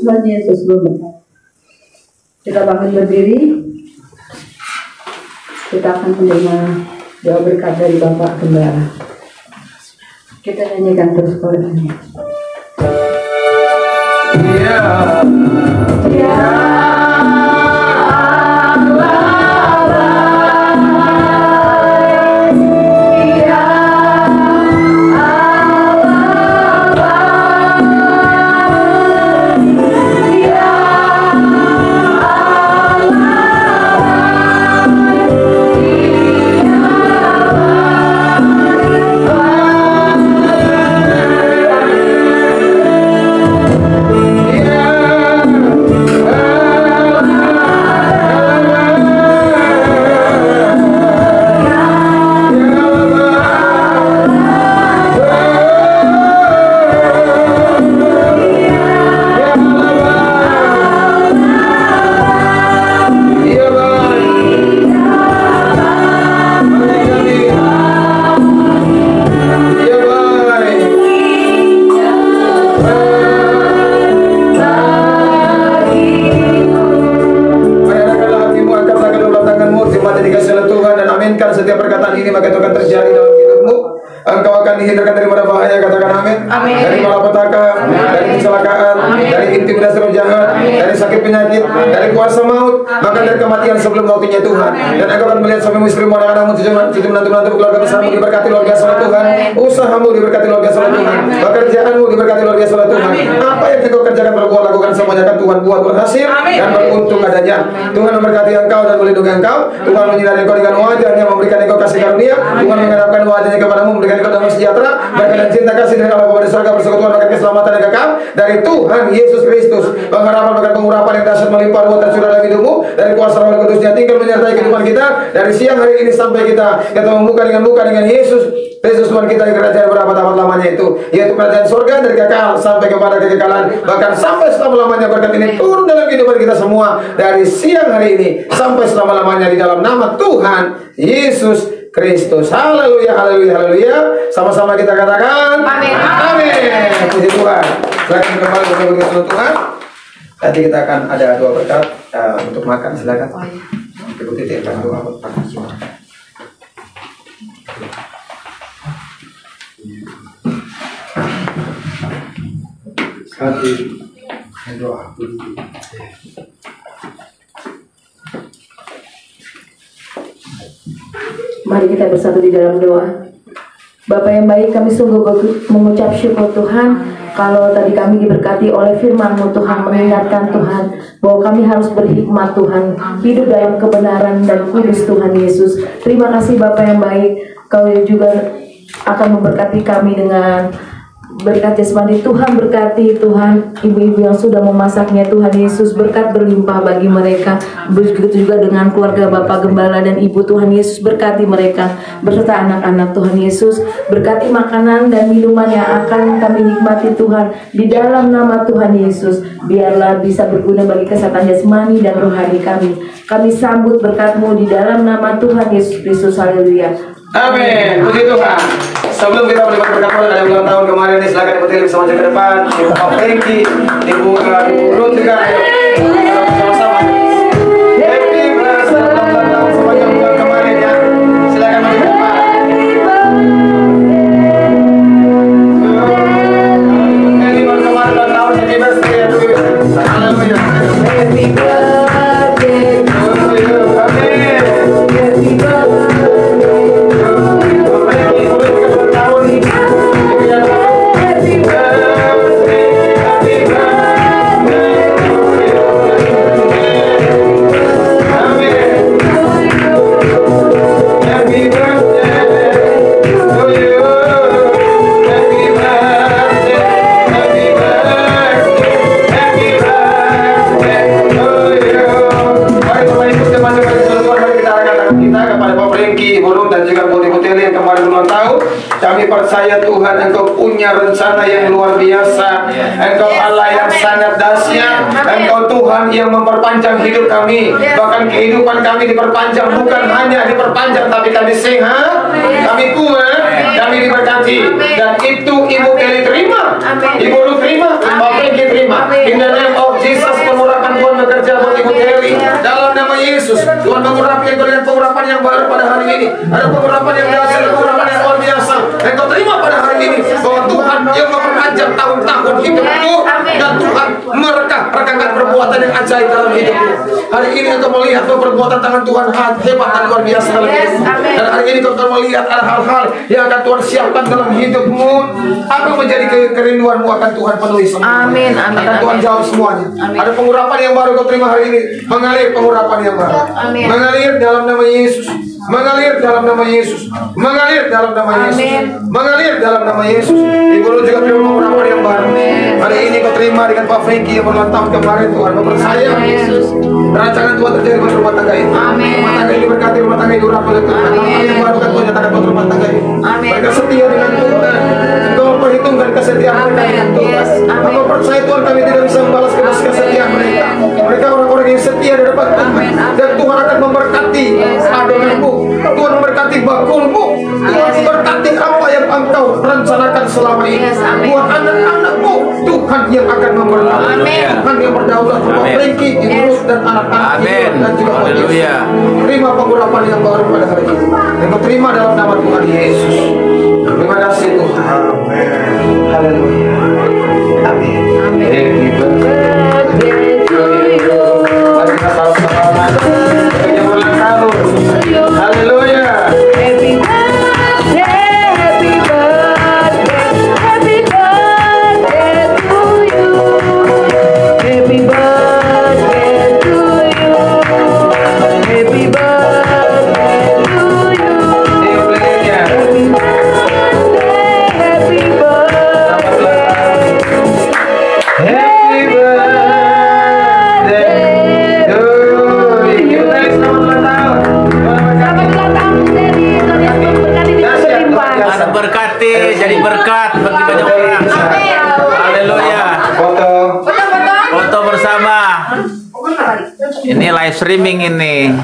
Tuhan Yesus berkata. Kita bangun berdiri. Kita akan menerima doa berkat dari Bapak Gembala. Kita nyanyikan terus korbannya. Setiap perkataan ini maka itu akan terjadi dalam hidupmu. Engkau akan dihindarkan daripada bahaya, katakan amin. Dari malapetaka, dari kecelakaan, dari intimidasi roh jahat, dari sakit penyakit, dari kuasa maut, bahkan dari kematian sebelum waktunya Tuhan. Dan Engkau akan melihat suamimu, istrimu, anak-anakmu, cucu menantu-menantu, keluarga besarmu diberkati luar biasa oleh Tuhan. Usahamu diberkati luar biasa oleh Tuhan. Pekerjaanmu diberkati luar biasa oleh Tuhan. Apa yang Engkau kerjakan, perbuat, lakukan semuanya akan Tuhan buat berhasil dan beruntung adanya. Tuhan memberkati engkau dan melindungi engkau. Tuhan menyinari engkau dengan wajahnya, memberikan engkau kasih karunia. Tuhan menghadapkan wajahnya kepadamu, memberikan engkau damai sejahtera, berkat dan cinta kasih dari Allah Bapa di surga, persekutuan berkat keselamatan yang kekal dari Tuhan Yesus Kristus. Pengharapan berkat pengurapan yang dahsyat melimpah ruah tercurah dalam hidupmu, dari kuasa Roh Kudusnya tinggal menyertai kehidupan kita dari siang hari ini sampai kita ketemu muka dengan Yesus Kristus Tuhan kita di kerajaan berabad-abad lamanya itu, yaitu kerajaan surga dari kekal sampai kepada kekekalan, bahkan sampai selama-lamanya. Berkat ini turun dalam kehidupan kita semua dari siang hari ini sampai selama-lamanya di dalam nama Tuhan Yesus Kristus. Haleluya, haleluya, haleluya. Sama-sama kita katakan amin. Amin. Puji Tuhan. Silakan kembali bersama Tuhan. Nanti kita akan ada dua berkat untuk makan. Silakan. Ikuti tiap doa berkat. Doa. Mari kita bersatu di dalam doa. Bapa yang baik, kami sungguh mengucap syukur Tuhan, kalau tadi kami diberkati oleh firman-Mu Tuhan, mengingatkan Tuhan bahwa kami harus berhikmat Tuhan, hidup dalam kebenaran dan kudus Tuhan Yesus. Terima kasih Bapa yang baik, Kau juga akan memberkati kami dengan berkat jasmani. Tuhan berkati Tuhan ibu-ibu yang sudah memasaknya Tuhan Yesus, berkat berlimpah bagi mereka. Begitu juga dengan keluarga Bapak Gembala dan Ibu Tuhan Yesus, berkati mereka beserta anak-anak Tuhan Yesus. Berkati makanan dan minuman yang akan kami nikmati Tuhan di dalam nama Tuhan Yesus. Biarlah bisa berguna bagi kesehatan jasmani dan rohani kami. Kami sambut berkat-Mu di dalam nama Tuhan Yesus Kristus. Haleluya. Amin. Puji Tuhan. Sebelum kita menikmati berkat Tuhan, ada ulang tahun kemarin nih, silakan Ibu Tili bisa maju ke depan. Ibu Pak Franky, Ibu Ruth juga. Sama-sama. Happy birthday ulang tahun sepanjang bulan kemarin ya. Silakan maju ke depan. Happy birthday kemarin ulang tahun, happy birthday ya. Haleluya. Happy birthday to you. Amin. Happy birthday. Kami percaya Tuhan, Engkau punya rencana yang luar biasa. Engkau Allah yang sangat dahsyat. Engkau Tuhan yang memperpanjang hidup kami. Bahkan kehidupan kami diperpanjang, bukan hanya diperpanjang, tapi kami sehat, kami kuat, kami diberkati. Dan itu Ibu Kelly terima, Ibu Ruth terima, Pak Franky terima. In the name of Jesus, pengurapan Tuhan bekerja buat Ibu Kelly dalam nama Yesus. Tuhan mengurapi dengan pengurapan yang baru pada hari ini. Ada pengurapan yang dahsyat, pengurapan yang luar biasa. Engkau terima pada hari ini bahwa Tuhan yang memperpanjang tahun-tahun hidupmu, dan Tuhan merekahkan perbuatan yang ajaib dalam hidupmu. Hari ini engkau melihat bahwa perbuatan tangan Tuhan hebat dan luar biasa dalam hidupmu. Dan hari ini engkau melihat ada hal-hal yang akan Tuhan siapkan dalam hidupmu. Apa menjadi kerinduanmu akan Tuhan penuhi semua. Amin, amin, akan Tuhan jawab semuanya. Ada pengurapan yang baru kau terima hari ini. Mengalir pengurapan yang baru. Mengalir dalam nama Yesus. Mengalir dalam nama Yesus. Mengalir dalam nama Yesus. Mengalir dalam nama Yesus. Ibu lu juga terima pengurapan yang baru. Hari ini kau terima dengan Pak Franky yang berulang tahun kemarin. Tuhan mempercaya rancangan Tuhan terjadi pada rumah tangga ini. Rumah tangga ini berkati, rumah tangga ini urap oleh Tuhan. Hal yang baru kan Tuhan nyatakan buat rumah tangga ini. Mereka setia dengan Tuhan. Engkau memperhitungkan kesetiaan mereka dengan Tuhan. Engkau percaya Tuhan, kami tidak bisa membalas kesetiaan mereka. Mereka orang-orang yang setia di depan Tuhan. Dan Tuhan akan memberkati adonanmu. Tuhan memberkati bakulmu. Tuhan memberkati apa yang engkau rencanakan selama ini. Buat anak-anakmu, Tuhan yang akan memberkati. Tuhan yang berdaulat untuk Franky, Ibu dan anak-anak dan juga Haleluya. Terima pengurapan yang baru pada hari ini. Yang terima dalam nama Tuhan Yesus. Terima kasih Tuhan. Haleluya. Amin. Happy birthday to you. Mari kita sama-sama yang ulang tahun. Haleluya. Happy birthday, happy birthday, happy birthday to you. Happy birthday to you. Happy birthday to you. Ayo playernya. Happy birthday, happy birthday. Happy birthday to you. Guys, selamat ulang tahun. Selamat ulang tahun dari Tuhan Yesus memberkati kita berlimpah. Tuhan berkati, jadi berkat bagi banyak orang. Haleluya. Foto. Foto bersama. Ini live streaming ini.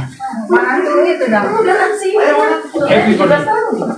Happy birthday.